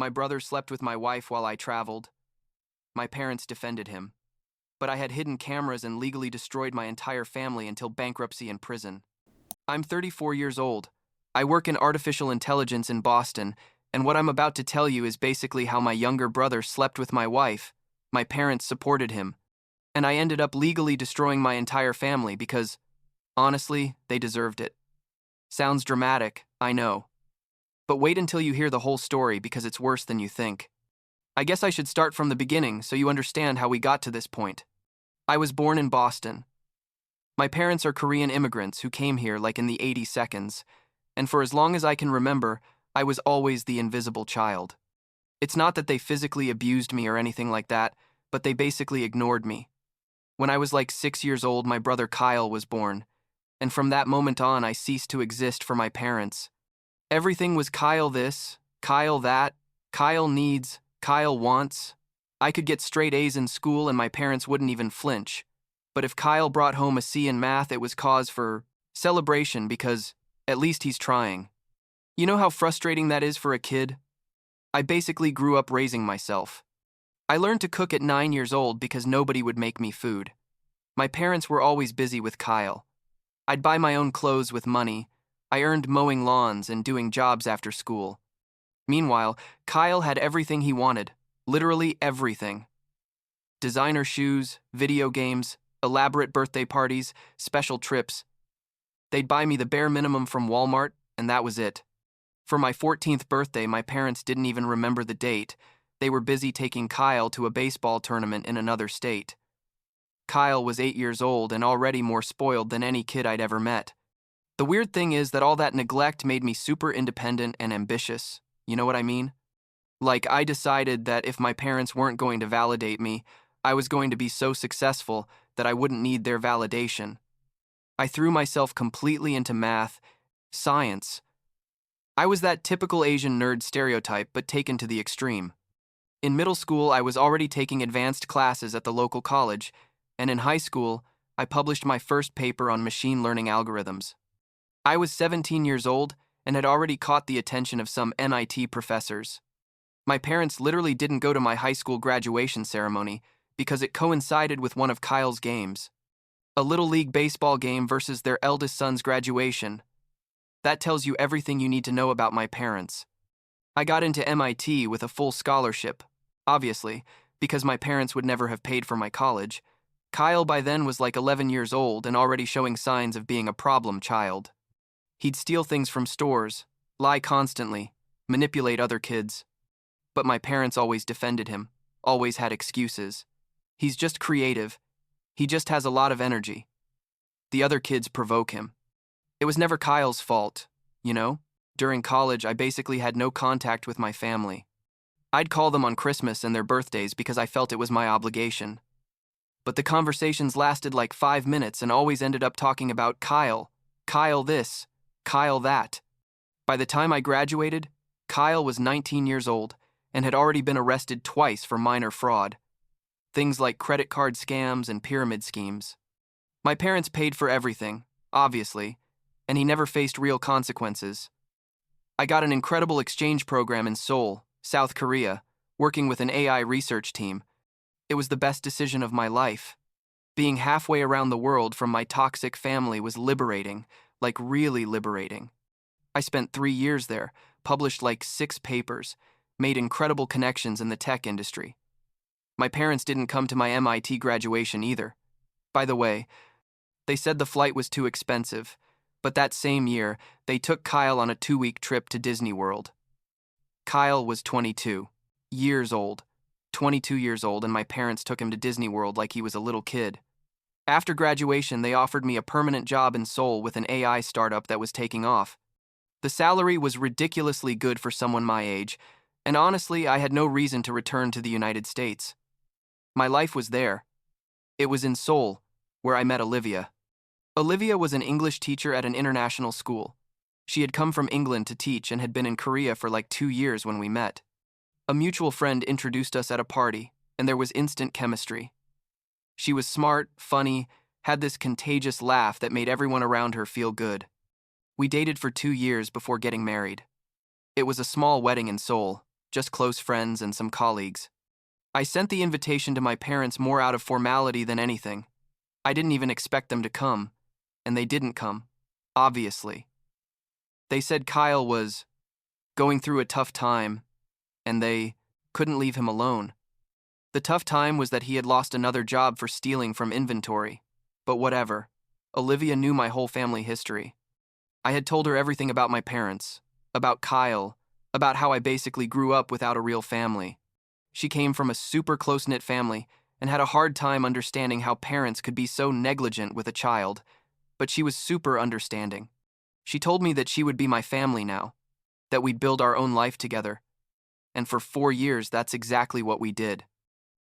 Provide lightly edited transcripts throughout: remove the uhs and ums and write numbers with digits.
My brother slept with my wife while I traveled. My parents defended him. But I had hidden cameras and legally destroyed my entire family until bankruptcy and prison. I'm 34 years old. I work in artificial intelligence in Boston, and what I'm about to tell you is basically how my younger brother slept with my wife. My parents supported him, and I ended up legally destroying my entire family because, honestly, they deserved it. Sounds dramatic, I know. But wait until you hear the whole story because it's worse than you think. I guess I should start from the beginning so you understand how we got to this point. I was born in Boston. My parents are Korean immigrants who came here like in the 80s, and for as long as I can remember, I was always the invisible child. It's not that they physically abused me or anything like that, but they basically ignored me. When I was like 6 years old, my brother Kyle was born, and from that moment on, I ceased to exist for my parents. Everything was Kyle this, Kyle that, Kyle needs, Kyle wants. I could get straight A's in school and my parents wouldn't even flinch. But if Kyle brought home a C in math, it was cause for celebration because at least he's trying. You know how frustrating that is for a kid? I basically grew up raising myself. I learned to cook at 9 years old because nobody would make me food. My parents were always busy with Kyle. I'd buy my own clothes with money. I earned mowing lawns and doing jobs after school. Meanwhile, Kyle had everything he wanted, literally everything. Designer shoes, video games, elaborate birthday parties, special trips. They'd buy me the bare minimum from Walmart, and that was it. For my 14th birthday, my parents didn't even remember the date. They were busy taking Kyle to a baseball tournament in another state. Kyle was 8 years old and already more spoiled than any kid I'd ever met. The weird thing is that all that neglect made me super independent and ambitious. You know what I mean? Like, I decided that if my parents weren't going to validate me, I was going to be so successful that I wouldn't need their validation. I threw myself completely into math, science. I was that typical Asian nerd stereotype, but taken to the extreme. In middle school, I was already taking advanced classes at the local college, and in high school, I published my first paper on machine learning algorithms. I was 17 years old and had already caught the attention of some MIT professors. My parents literally didn't go to my high school graduation ceremony because it coincided with one of Kyle's games. A Little League baseball game versus their eldest son's graduation. That tells you everything you need to know about my parents. I got into MIT with a full scholarship, obviously, because my parents would never have paid for my college. Kyle by then was like 11 years old and already showing signs of being a problem child. He'd steal things from stores, lie constantly, manipulate other kids. But my parents always defended him, always had excuses. He's just creative. He just has a lot of energy. The other kids provoke him. It was never Kyle's fault, you know? During college, I basically had no contact with my family. I'd call them on Christmas and their birthdays because I felt it was my obligation. But the conversations lasted like 5 minutes and always ended up talking about Kyle. Kyle this, Kyle that. By the time I graduated, Kyle was 19 years old and had already been arrested twice for minor fraud. Things like credit card scams and pyramid schemes. My parents paid for everything, obviously, and he never faced real consequences. I got an incredible exchange program in Seoul, South Korea, working with an AI research team. It was the best decision of my life. Being halfway around the world from my toxic family was liberating, like really liberating. I spent 3 years there, published like 6 papers, made incredible connections in the tech industry. My parents didn't come to my MIT graduation either. By the way, they said the flight was too expensive, but that same year, they took Kyle on a 2-week trip to Disney World. Kyle was 22 years old, 22 years old, and my parents took him to Disney World like he was a little kid. After graduation, they offered me a permanent job in Seoul with an AI startup that was taking off. The salary was ridiculously good for someone my age, and honestly, I had no reason to return to the United States. My life was there. It was in Seoul, where I met Olivia. Olivia was an English teacher at an international school. She had come from England to teach and had been in Korea for like 2 years when we met. A mutual friend introduced us at a party, and there was instant chemistry. She was smart, funny, had this contagious laugh that made everyone around her feel good. We dated for 2 years before getting married. It was a small wedding in Seoul. just close friends and some colleagues. I sent the invitation to my parents more out of formality than anything. I didn't even expect them to come, and they didn't come, obviously. They said Kyle was going through a tough time, and they couldn't leave him alone. The tough time was that he had lost another job for stealing from inventory. But whatever. Olivia knew my whole family history. I had told her everything about my parents, about Kyle, about how I basically grew up without a real family. She came from a super close-knit family and had a hard time understanding how parents could be so negligent with a child, but she was super understanding. She told me that she would be my family now, that we'd build our own life together. And for 4 years, that's exactly what we did.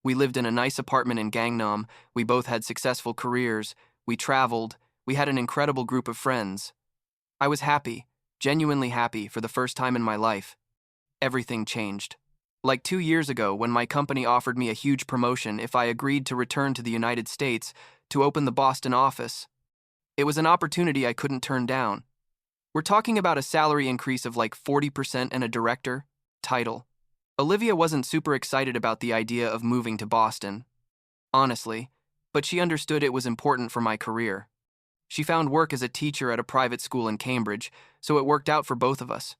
We lived in a nice apartment in Gangnam, we both had successful careers, we traveled, we had an incredible group of friends. I was happy, genuinely happy for the first time in my life. Everything changed. Like 2 years ago when my company offered me a huge promotion if I agreed to return to the United States to open the Boston office. It was an opportunity I couldn't turn down. We're talking about a salary increase of like 40% and a director title. Olivia wasn't super excited about the idea of moving to Boston, honestly, but she understood it was important for my career. She found work as a teacher at a private school in Cambridge, so it worked out for both of us.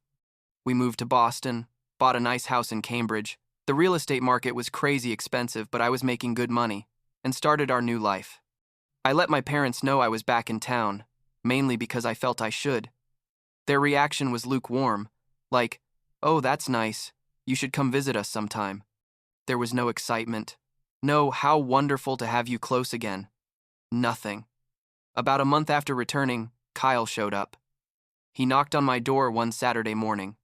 We moved to Boston, bought a nice house in Cambridge. The real estate market was crazy expensive, but I was making good money, and started our new life. I let my parents know I was back in town, mainly because I felt I should. Their reaction was lukewarm, like, "Oh, that's nice. You should come visit us sometime." There was no excitement. No, "How wonderful to have you close again." Nothing. About a month after returning, Kyle showed up. He knocked on my door one Saturday morning.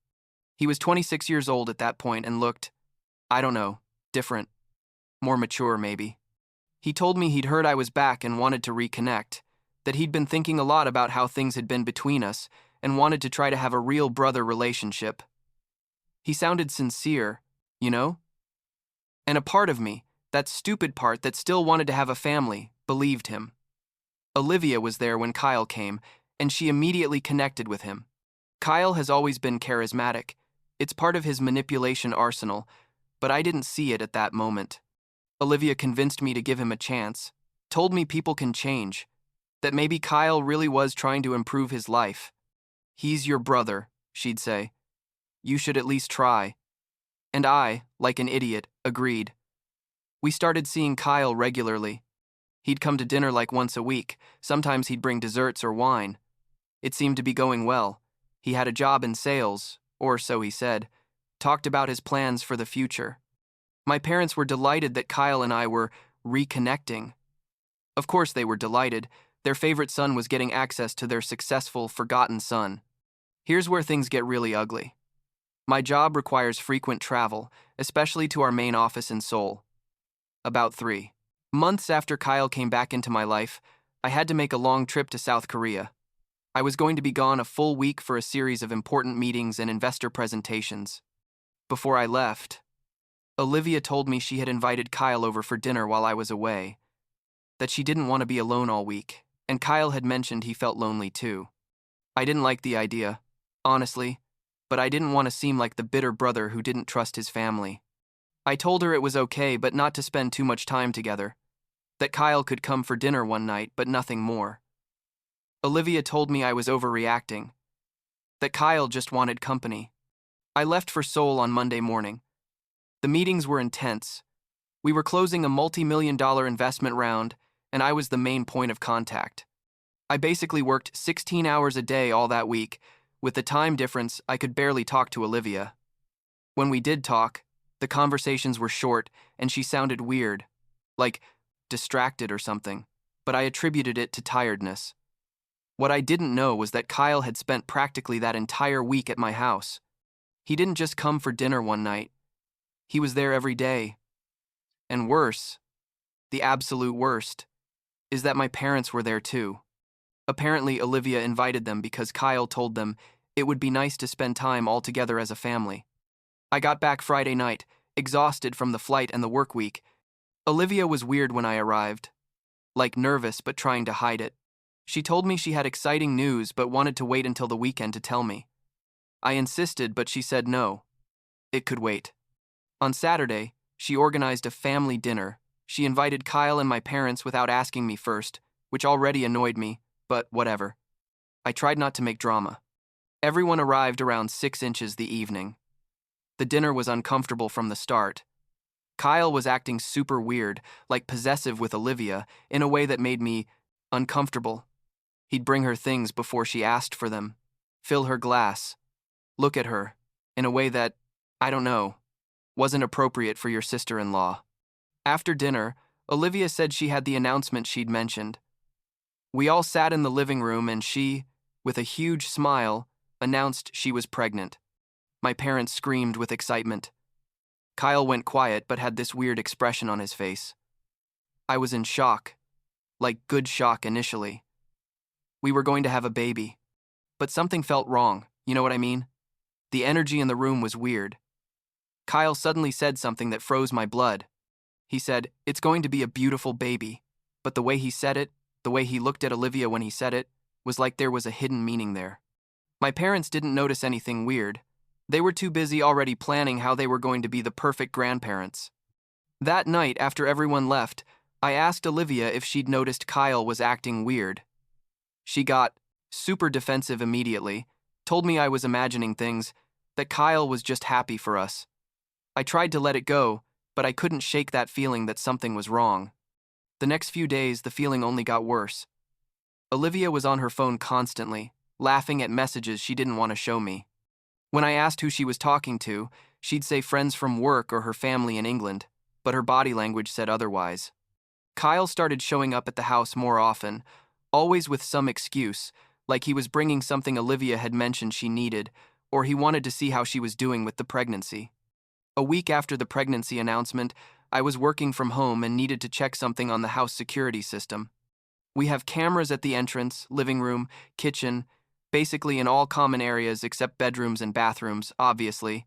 He was 26 years old at that point and looked, I don't know, different. More mature, maybe. He told me he'd heard I was back and wanted to reconnect, that he'd been thinking a lot about how things had been between us and wanted to try to have a real brother relationship. He sounded sincere, you know? And a part of me, that stupid part that still wanted to have a family, believed him. Olivia was there when Kyle came, and she immediately connected with him. Kyle has always been charismatic. It's part of his manipulation arsenal, but I didn't see it at that moment. Olivia convinced me to give him a chance, told me people can change, that maybe Kyle really was trying to improve his life. "He's your brother," she'd say. "You should at least try." And I, like an idiot, agreed. We started seeing Kyle regularly. He'd come to dinner like once a week. Sometimes he'd bring desserts or wine. It seemed to be going well. He had a job in sales, or so he said, talked about his plans for the future. My parents were delighted that Kyle and I were reconnecting. Of course they were delighted. Their favorite son was getting access to their successful, forgotten son. Here's where things get really ugly. My job requires frequent travel, especially to our main office in Seoul. About 3 months after Kyle came back into my life, I had to make a long trip to South Korea. I was going to be gone a full week for a series of important meetings and investor presentations. Before I left, Olivia told me she had invited Kyle over for dinner while I was away, that she didn't want to be alone all week, and Kyle had mentioned he felt lonely too. I didn't like the idea, honestly, but I didn't want to seem like the bitter brother who didn't trust his family. I told her it was okay, but not to spend too much time together, that Kyle could come for dinner one night, but nothing more. Olivia told me I was overreacting, that Kyle just wanted company. I left for Seoul on Monday morning. The meetings were intense. We were closing a multi-million-dollar investment round, and I was the main point of contact. I basically worked 16 hours a day all that week. With the time difference, I could barely talk to Olivia. When we did talk, the conversations were short, and she sounded weird, like distracted or something, but I attributed it to tiredness. What I didn't know was that Kyle had spent practically that entire week at my house. He didn't just come for dinner one night. He was there every day. And worse, the absolute worst, is that my parents were there too. Apparently, Olivia invited them because Kyle told them it would be nice to spend time all together as a family. I got back Friday night, exhausted from the flight and the work week. Olivia was weird when I arrived, like nervous but trying to hide it. She told me she had exciting news but wanted to wait until the weekend to tell me. I insisted, but she said no. It could wait. On Saturday, she organized a family dinner. She invited Kyle and my parents without asking me first, which already annoyed me, but whatever. I tried not to make drama. Everyone arrived around 6 inches the evening. The dinner was uncomfortable from the start. Kyle was acting super weird, like possessive with Olivia, in a way that made me uncomfortable. He'd bring her things before she asked for them, fill her glass, look at her, in a way that, I don't know, wasn't appropriate for your sister-in-law. After dinner, Olivia said she had the announcement she'd mentioned. We all sat in the living room and she, with a huge smile, announced she was pregnant. My parents screamed with excitement. Kyle went quiet but had this weird expression on his face. I was in shock, like good shock initially. We were going to have a baby. But something felt wrong, you know what I mean? The energy in the room was weird. Kyle suddenly said something that froze my blood. He said, "It's going to be a beautiful baby." But the way he said it, the way he looked at Olivia when he said it, was like there was a hidden meaning there. My parents didn't notice anything weird. They were too busy already planning how they were going to be the perfect grandparents. That night, after everyone left, I asked Olivia if she'd noticed Kyle was acting weird. She got super defensive immediately, told me I was imagining things, that Kyle was just happy for us. I tried to let it go, but I couldn't shake that feeling that something was wrong. The next few days, the feeling only got worse. Olivia was on her phone constantly, laughing at messages she didn't want to show me. When I asked who she was talking to, she'd say friends from work or her family in England, but her body language said otherwise. Kyle started showing up at the house more often, always with some excuse, like he was bringing something Olivia had mentioned she needed, or he wanted to see how she was doing with the pregnancy. A week after the pregnancy announcement, I was working from home and needed to check something on the house security system. We have cameras at the entrance, living room, kitchen, basically in all common areas except bedrooms and bathrooms, obviously.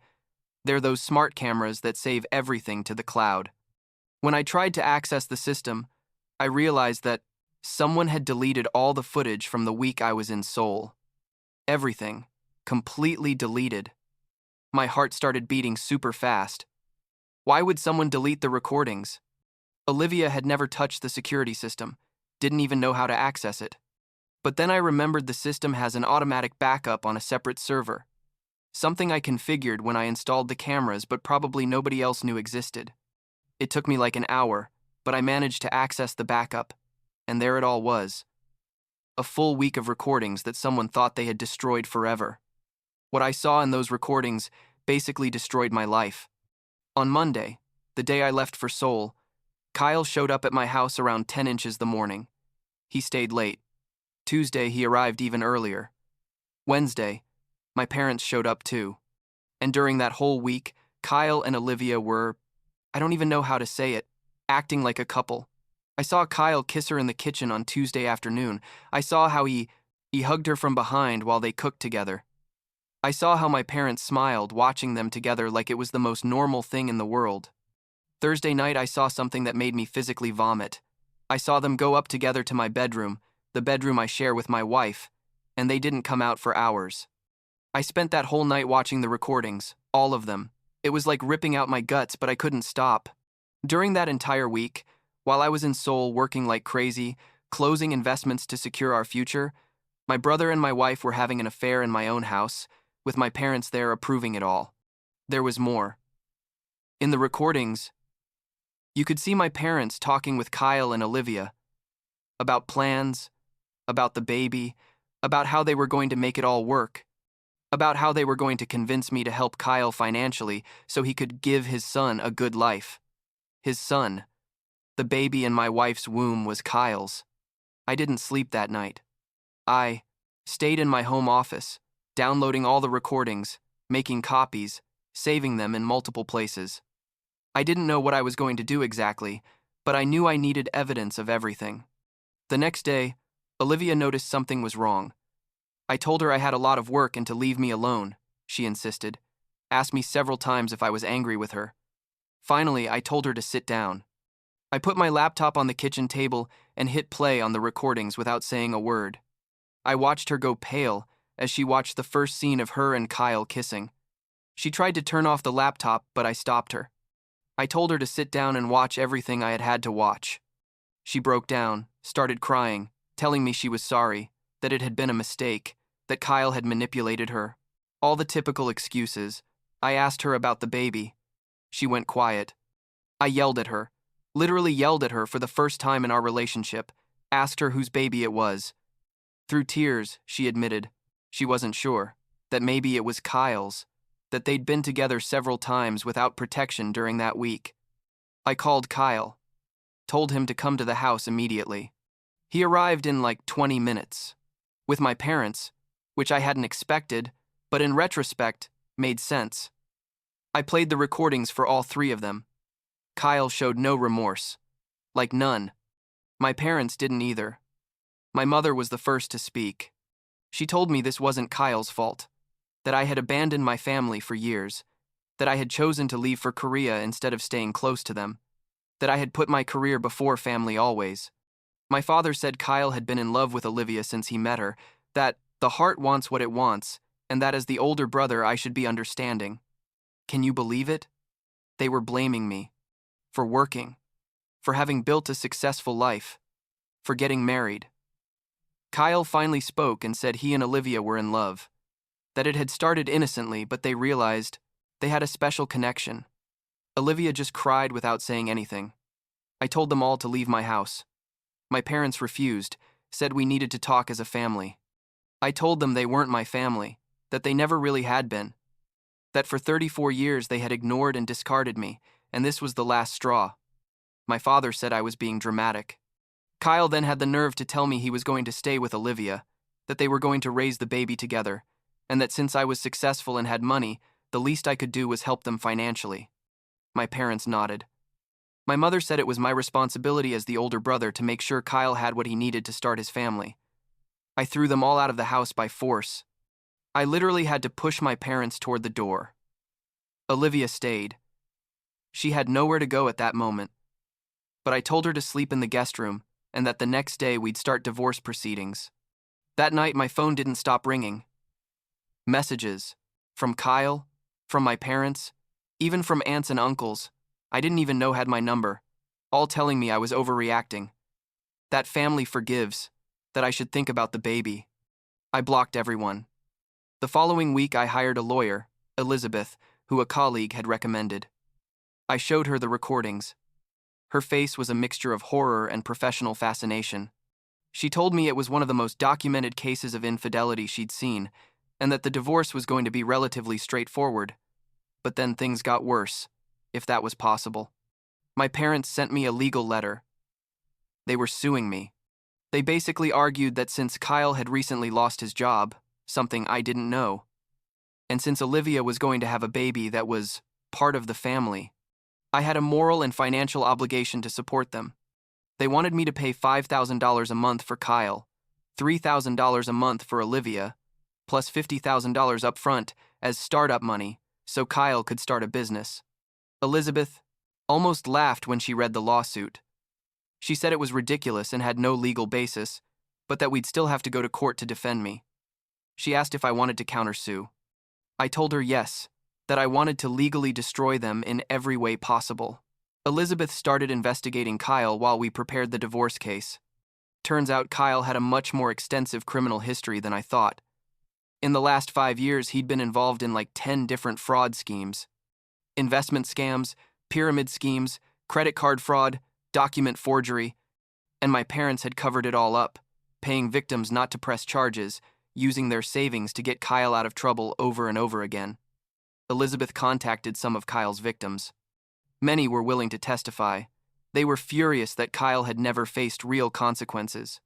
They're those smart cameras that save everything to the cloud. When I tried to access the system, I realized that someone had deleted all the footage from the week I was in Seoul. Everything. Completely deleted. My heart started beating super fast. Why would someone delete the recordings? Olivia had never touched the security system, didn't even know how to access it. But then I remembered the system has an automatic backup on a separate server. Something I configured when I installed the cameras but probably nobody else knew existed. It took me like an hour, but I managed to access the backup, and there it all was. A full week of recordings that someone thought they had destroyed forever. What I saw in those recordings basically destroyed my life. On Monday, the day I left for Seoul, Kyle showed up at my house around 10 inches the morning. He stayed late. Tuesday, he arrived even earlier. Wednesday, my parents showed up too. And during that whole week, Kyle and Olivia were, I don't even know how to say it, acting like a couple. I saw Kyle kiss her in the kitchen on Tuesday afternoon. I saw how he hugged her from behind while they cooked together. I saw how my parents smiled, watching them together like it was the most normal thing in the world. Thursday night, I saw something that made me physically vomit. I saw them go up together to my bedroom, the bedroom I share with my wife, and they didn't come out for hours. I spent that whole night watching the recordings, all of them. It was like ripping out my guts, but I couldn't stop. During that entire week, while I was in Seoul working like crazy, closing investments to secure our future, my brother and my wife were having an affair in my own house, with my parents there approving it all. There was more. In the recordings, you could see my parents talking with Kyle and Olivia about plans, about the baby, about how they were going to make it all work, about how they were going to convince me to help Kyle financially so he could give his son a good life. His son. The baby in my wife's womb was Kyle's. I didn't sleep that night. I stayed in my home office, downloading all the recordings, making copies, saving them in multiple places. I didn't know what I was going to do exactly, but I knew I needed evidence of everything. The next day, Olivia noticed something was wrong. I told her I had a lot of work and to leave me alone, she insisted, asked me several times if I was angry with her. Finally, I told her to sit down. I put my laptop on the kitchen table and hit play on the recordings without saying a word. I watched her go pale as she watched the first scene of her and Kyle kissing. She tried to turn off the laptop, but I stopped her. I told her to sit down and watch everything I had had to watch. She broke down, started crying, telling me she was sorry, that it had been a mistake, that Kyle had manipulated her. All the typical excuses. I asked her about the baby. She went quiet. I yelled at her, literally yelled at her for the first time in our relationship, asked her whose baby it was. Through tears, she admitted she wasn't sure, that maybe it was Kyle's, that they'd been together several times without protection during that week. I called Kyle, told him to come to the house immediately. He arrived in like 20 minutes. With my parents, which I hadn't expected, but in retrospect, made sense. I played the recordings for all three of them. Kyle showed no remorse. Like none. My parents didn't either. My mother was the first to speak. She told me this wasn't Kyle's fault, that I had abandoned my family for years, that I had chosen to leave for Korea instead of staying close to them, that I had put my career before family always. My father said Kyle had been in love with Olivia since he met her, that the heart wants what it wants, and that as the older brother I should be understanding. Can you believe it? They were blaming me. For working. For having built a successful life. For getting married. Kyle finally spoke and said he and Olivia were in love. That it had started innocently, but they realized they had a special connection. Olivia just cried without saying anything. I told them all to leave my house. My parents refused, said we needed to talk as a family. I told them they weren't my family, that they never really had been. That for 34 years they had ignored and discarded me, and this was the last straw. My father said I was being dramatic. Kyle then had the nerve to tell me he was going to stay with Olivia, that they were going to raise the baby together, and that since I was successful and had money, the least I could do was help them financially. My parents nodded. My mother said it was my responsibility as the older brother to make sure Kyle had what he needed to start his family. I threw them all out of the house by force. I literally had to push my parents toward the door. Olivia stayed. She had nowhere to go at that moment. But I told her to sleep in the guest room, and that the next day we'd start divorce proceedings. That night my phone didn't stop ringing. Messages. From Kyle, from my parents, even from aunts and uncles, I didn't even know had my number, all telling me I was overreacting. That family forgives, that I should think about the baby. I blocked everyone. The following week I hired a lawyer, Elizabeth, who a colleague had recommended. I showed her the recordings. Her face was a mixture of horror and professional fascination. She told me it was one of the most documented cases of infidelity she'd seen, and that the divorce was going to be relatively straightforward. But then things got worse, if that was possible. My parents sent me a legal letter. They were suing me. They basically argued that since Kyle had recently lost his job, something I didn't know, and since Olivia was going to have a baby that was part of the family, I had a moral and financial obligation to support them. They wanted me to pay $5,000 a month for Kyle, $3,000 a month for Olivia, plus $50,000 up front as startup money so Kyle could start a business. Elizabeth almost laughed when she read the lawsuit. She said it was ridiculous and had no legal basis, but that we'd still have to go to court to defend me. She asked if I wanted to countersue. I told her yes, that I wanted to legally destroy them in every way possible. Elizabeth started investigating Kyle while we prepared the divorce case. Turns out Kyle had a much more extensive criminal history than I thought. In the last 5 years, he'd been involved in like 10 different fraud schemes. Investment scams, pyramid schemes, credit card fraud, document forgery, and my parents had covered it all up, paying victims not to press charges, using their savings to get Kyle out of trouble over and over again. Elizabeth contacted some of Kyle's victims. Many were willing to testify. They were furious that Kyle had never faced real consequences.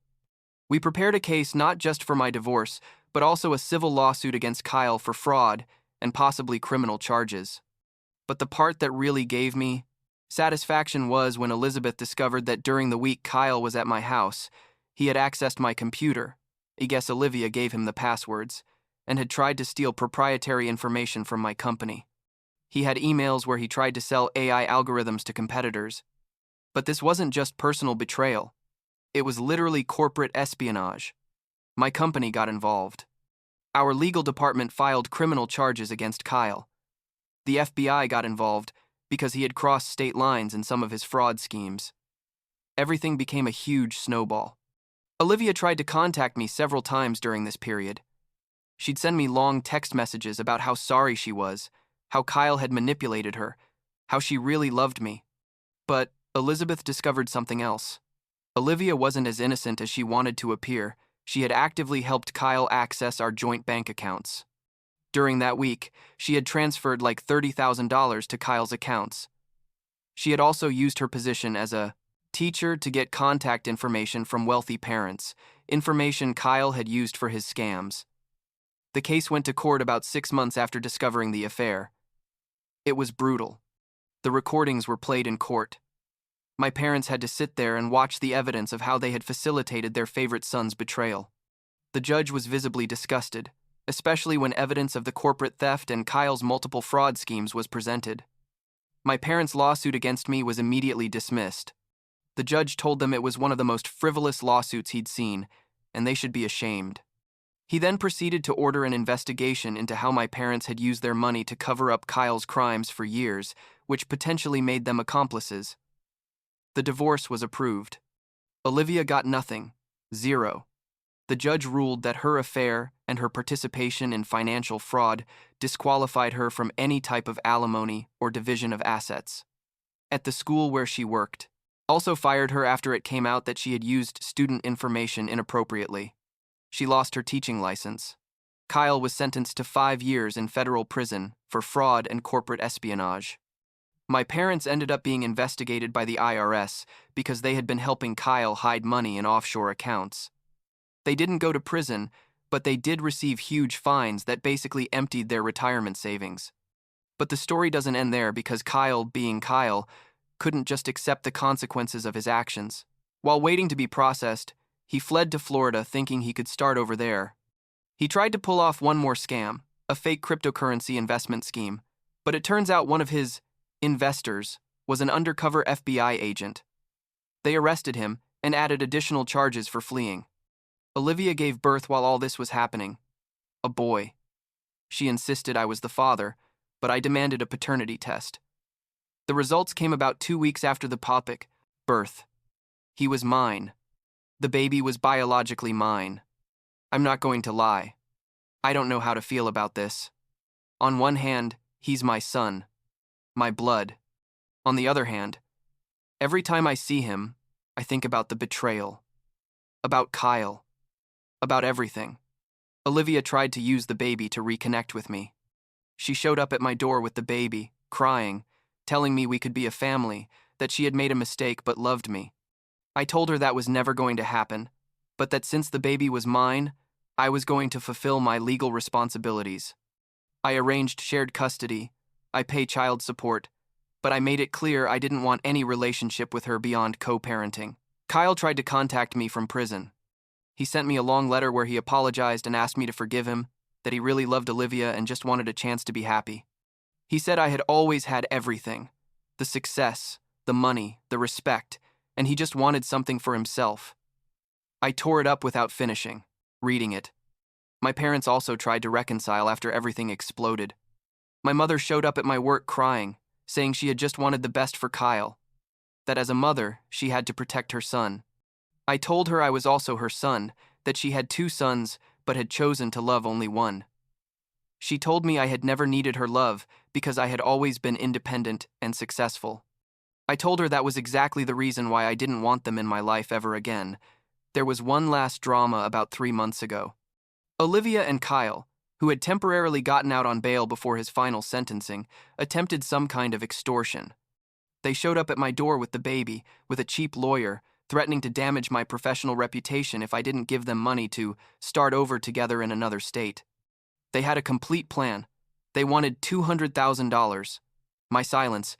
We prepared a case not just for my divorce, but also a civil lawsuit against Kyle for fraud and possibly criminal charges. But the part that really gave me satisfaction was when Elizabeth discovered that during the week Kyle was at my house, he had accessed my computer. I guess Olivia gave him the passwords, and had tried to steal proprietary information from my company. He had emails where he tried to sell AI algorithms to competitors. But this wasn't just personal betrayal. It was literally corporate espionage. My company got involved. Our legal department filed criminal charges against Kyle. The FBI got involved because he had crossed state lines in some of his fraud schemes. Everything became a huge snowball. Olivia tried to contact me several times during this period. She'd send me long text messages about how sorry she was, how Kyle had manipulated her, how she really loved me. But Elizabeth discovered something else. Olivia wasn't as innocent as she wanted to appear. She had actively helped Kyle access our joint bank accounts. During that week, she had transferred like $30,000 to Kyle's accounts. She had also used her position as a teacher to get contact information from wealthy parents, information Kyle had used for his scams. The case went to court about 6 months after discovering the affair. It was brutal. The recordings were played in court. My parents had to sit there and watch the evidence of how they had facilitated their favorite son's betrayal. The judge was visibly disgusted, especially when evidence of the corporate theft and Kyle's multiple fraud schemes was presented. My parents' lawsuit against me was immediately dismissed. The judge told them it was one of the most frivolous lawsuits he'd seen, and they should be ashamed. He then proceeded to order an investigation into how my parents had used their money to cover up Kyle's crimes for years, which potentially made them accomplices. The divorce was approved. Olivia got nothing, zero. The judge ruled that her affair and her participation in financial fraud disqualified her from any type of alimony or division of assets. At the school where she worked, also fired her after it came out that she had used student information inappropriately. She lost her teaching license. Kyle was sentenced to 5 years in federal prison for fraud and corporate espionage. My parents ended up being investigated by the IRS because they had been helping Kyle hide money in offshore accounts. They didn't go to prison, but they did receive huge fines that basically emptied their retirement savings. But the story doesn't end there because Kyle, being Kyle, couldn't just accept the consequences of his actions. While waiting to be processed, he fled to Florida thinking he could start over there. He tried to pull off one more scam, a fake cryptocurrency investment scheme, but it turns out one of his investors was an undercover FBI agent. They arrested him and added additional charges for fleeing. Olivia gave birth while all this was happening. A boy. She insisted I was the father, but I demanded a paternity test. The results came about 2 weeks after the topic, birth. He was mine. The baby was biologically mine. I'm not going to lie. I don't know how to feel about this. On one hand, he's my son, my blood. On the other hand, every time I see him, I think about the betrayal, about Kyle, about everything. Olivia tried to use the baby to reconnect with me. She showed up at my door with the baby, crying, telling me we could be a family, that she had made a mistake but loved me. I told her that was never going to happen, but that since the baby was mine, I was going to fulfill my legal responsibilities. I arranged shared custody, I pay child support, but I made it clear I didn't want any relationship with her beyond co-parenting. Kyle tried to contact me from prison. He sent me a long letter where he apologized and asked me to forgive him, that he really loved Olivia and just wanted a chance to be happy. He said I had always had everything, the success, the money, the respect, and he just wanted something for himself. I tore it up without finishing, reading it. My parents also tried to reconcile after everything exploded. My mother showed up at my work crying, saying she had just wanted the best for Kyle, that as a mother, she had to protect her son. I told her I was also her son, that she had 2 sons but had chosen to love only one. She told me I had never needed her love because I had always been independent and successful. I told her that was exactly the reason why I didn't want them in my life ever again. There was one last drama about 3 months ago. Olivia and Kyle, who had temporarily gotten out on bail before his final sentencing, attempted some kind of extortion. They showed up at my door with the baby, with a cheap lawyer, threatening to damage my professional reputation if I didn't give them money to start over together in another state. They had a complete plan. They wanted $200,000, my silence,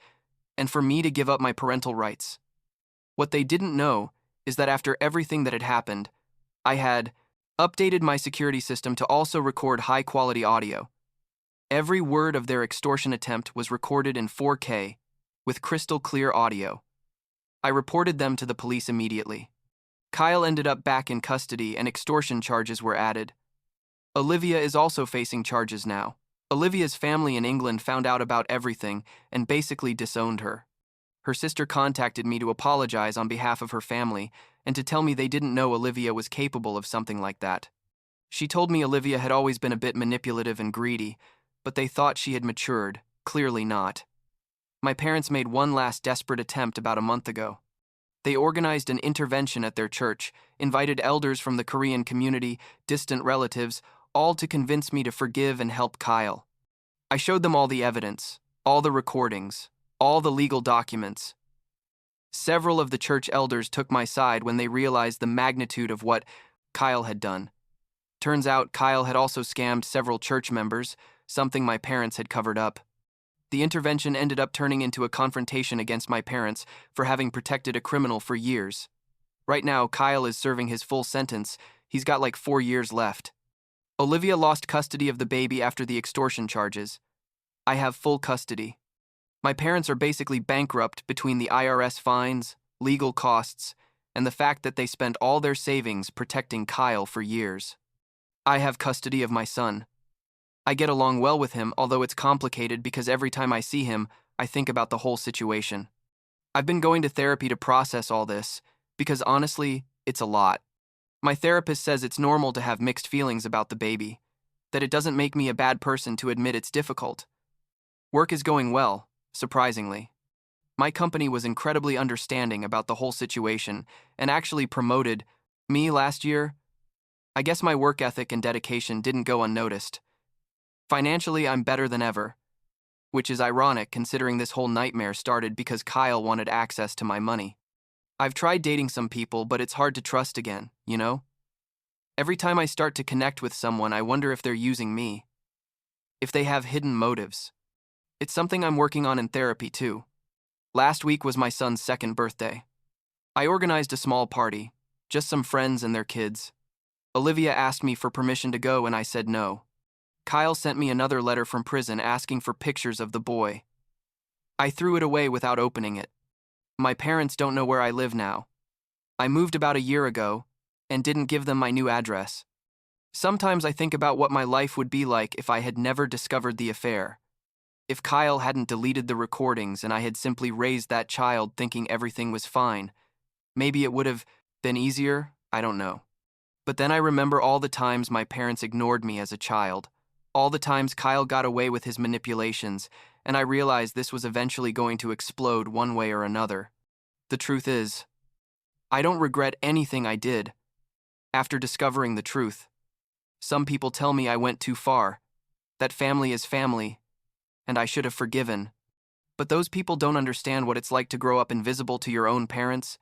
and for me to give up my parental rights. What they didn't know is that after everything that had happened, I had updated my security system to also record high-quality audio. Every word of their extortion attempt was recorded in 4K with crystal clear audio. I reported them to the police immediately. Kyle ended up back in custody and extortion charges were added. Olivia is also facing charges now. Olivia's family in England found out about everything and basically disowned her. Her sister contacted me to apologize on behalf of her family and to tell me they didn't know Olivia was capable of something like that. She told me Olivia had always been a bit manipulative and greedy, but they thought she had matured. Clearly not. My parents made one last desperate attempt about a month ago. They organized an intervention at their church, invited elders from the Korean community, distant relatives, all to convince me to forgive and help Kyle. I showed them all the evidence, all the recordings, all the legal documents. Several of the church elders took my side when they realized the magnitude of what Kyle had done. Turns out Kyle had also scammed several church members, something my parents had covered up. The intervention ended up turning into a confrontation against my parents for having protected a criminal for years. Right now, Kyle is serving his full sentence. He's got like 4 years left. Olivia lost custody of the baby after the extortion charges. I have full custody. My parents are basically bankrupt between the IRS fines, legal costs, and the fact that they spent all their savings protecting Kyle for years. I have custody of my son. I get along well with him, although it's complicated because every time I see him, I think about the whole situation. I've been going to therapy to process all this, because honestly, it's a lot. My therapist says it's normal to have mixed feelings about the baby, that it doesn't make me a bad person to admit it's difficult. Work is going well, surprisingly. My company was incredibly understanding about the whole situation and actually promoted me last year. I guess my work ethic and dedication didn't go unnoticed. Financially, I'm better than ever, which is ironic considering this whole nightmare started because Kyle wanted access to my money. I've tried dating some people, but it's hard to trust again, you know? Every time I start to connect with someone, I wonder if they're using me, if they have hidden motives. It's something I'm working on in therapy too. Last week was my son's 2nd birthday. I organized a small party, just some friends and their kids. Olivia asked me for permission to go and I said no. Kyle sent me another letter from prison asking for pictures of the boy. I threw it away without opening it. My parents don't know where I live now. I moved about a year ago and didn't give them my new address. Sometimes I think about what my life would be like if I had never discovered the affair. If Kyle hadn't deleted the recordings and I had simply raised that child thinking everything was fine, maybe it would have been easier, I don't know. But then I remember all the times my parents ignored me as a child, all the times Kyle got away with his manipulations, and I realized this was eventually going to explode one way or another. The truth is, I don't regret anything I did. After discovering the truth, some people tell me I went too far, that family is family, and I should have forgiven. But those people don't understand what it's like to grow up invisible to your own parents,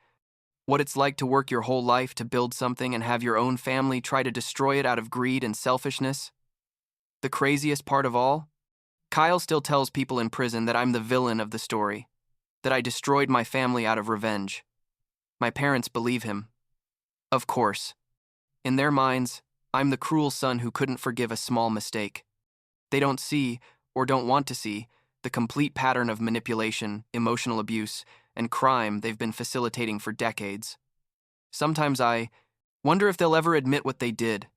what it's like to work your whole life to build something and have your own family try to destroy it out of greed and selfishness. The craziest part of all? Kyle still tells people in prison that I'm the villain of the story, that I destroyed my family out of revenge. My parents believe him. Of course. In their minds, I'm the cruel son who couldn't forgive a small mistake. They don't see, or don't want to see, the complete pattern of manipulation, emotional abuse, and crime they've been facilitating for decades. Sometimes I wonder if they'll ever admit what they did,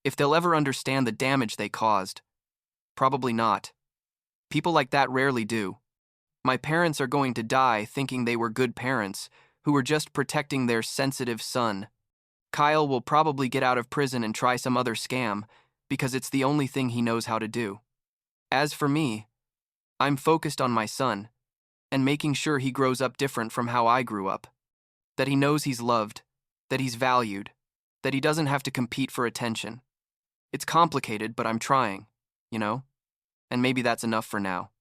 if they'll ever understand the damage they caused. Probably not. People like that rarely do. My parents are going to die thinking they were good parents who were just protecting their sensitive son. Kyle will probably get out of prison and try some other scam because it's the only thing he knows how to do. As for me, I'm focused on my son and making sure he grows up different from how I grew up. That he knows he's loved, that he's valued, that he doesn't have to compete for attention. It's complicated, but I'm trying, you know? And maybe that's enough for now.